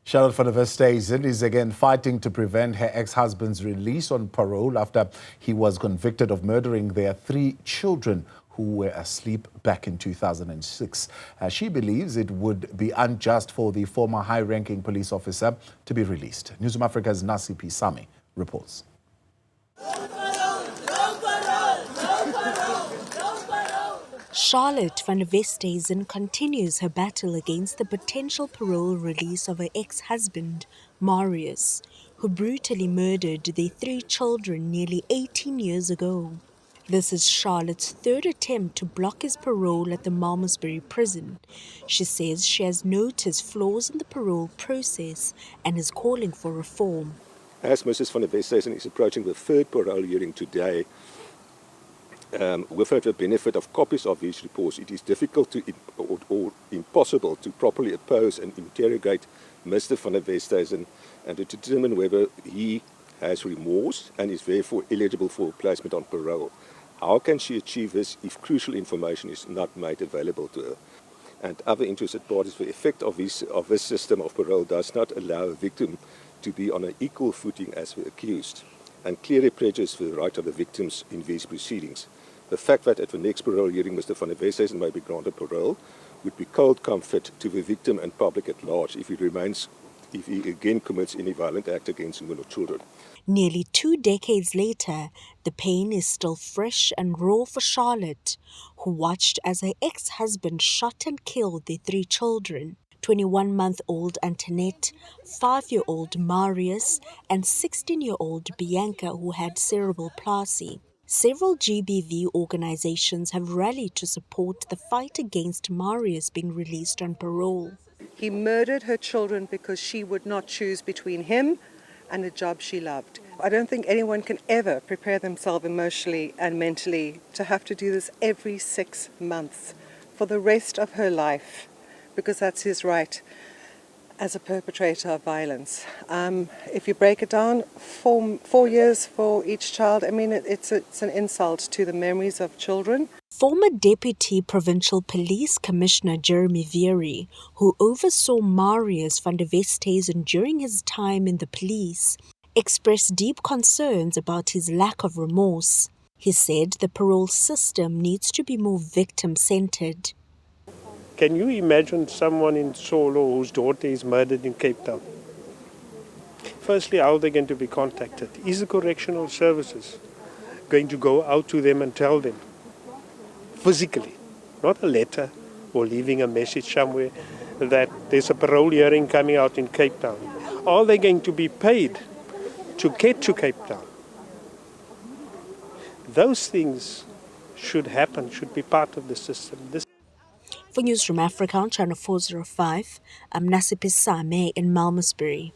Charlotte van der Westhuizen is again fighting to prevent her ex-husband's release on parole after he was convicted of murdering their 3 children who were asleep back in 2006. She believes it would be unjust for the former high-ranking police officer to be released. Newzroom Afrika's Nasiphi reports. Charlotte van der Westhuizen continues her battle against the potential parole release of her ex-husband, Marius, who brutally murdered their 3 children nearly 18 years ago. This is Charlotte's 3rd attempt to block his parole at the Malmesbury prison. She says she has noticed flaws in the parole process and is calling for reform. As Mrs. van der Westhuizen is approaching the 3rd parole hearing today, without the benefit of copies of these reports, it is difficult or impossible to properly oppose and interrogate Mr. van der Westhuizen and to determine whether he has remorse and is therefore eligible for placement on parole. How can she achieve this if crucial information is not made available to her? And other interested parties, the effect of this system of parole does not allow a victim to be on an equal footing as the accused, and clearly prejudice the right of the victims in these proceedings. The fact that at the next parole hearing Mr. van der Westhuizen may be granted parole would be cold comfort to the victim and public at large if he again commits any violent act against women or children. Nearly 2 decades later, the pain is still fresh and raw for Charlotte, who watched as her ex-husband shot and killed their 3 children. 21-month-old Antoinette, 5-year-old Marius, and 16-year-old Bianca, who had cerebral palsy. Several GBV organizations have rallied to support the fight against Marius being released on parole. He murdered her children because she would not choose between him and a job she loved. I don't think anyone can ever prepare themselves emotionally and mentally to have to do this every 6 months for the rest of her life, because that's his right as a perpetrator of violence. If you break it down, 4 years for each child, I mean, it's an insult to the memories of children. Former Deputy Provincial Police Commissioner Jeremy Veery, who oversaw Marius van der Westhuizen during his time in the police, expressed deep concerns about his lack of remorse. He said the parole system needs to be more victim-centered. Can you imagine someone in Solo whose daughter is murdered in Cape Town? Firstly, how are they going to be contacted? Is the correctional services going to go out to them and tell them physically, not a letter or leaving a message somewhere that there's a parole hearing coming out in Cape Town? Are they going to be paid to get to Cape Town? Those things should happen, should be part of the system. For Newzroom Afrika on Channel 405, I'm Nasiphi in Malmesbury.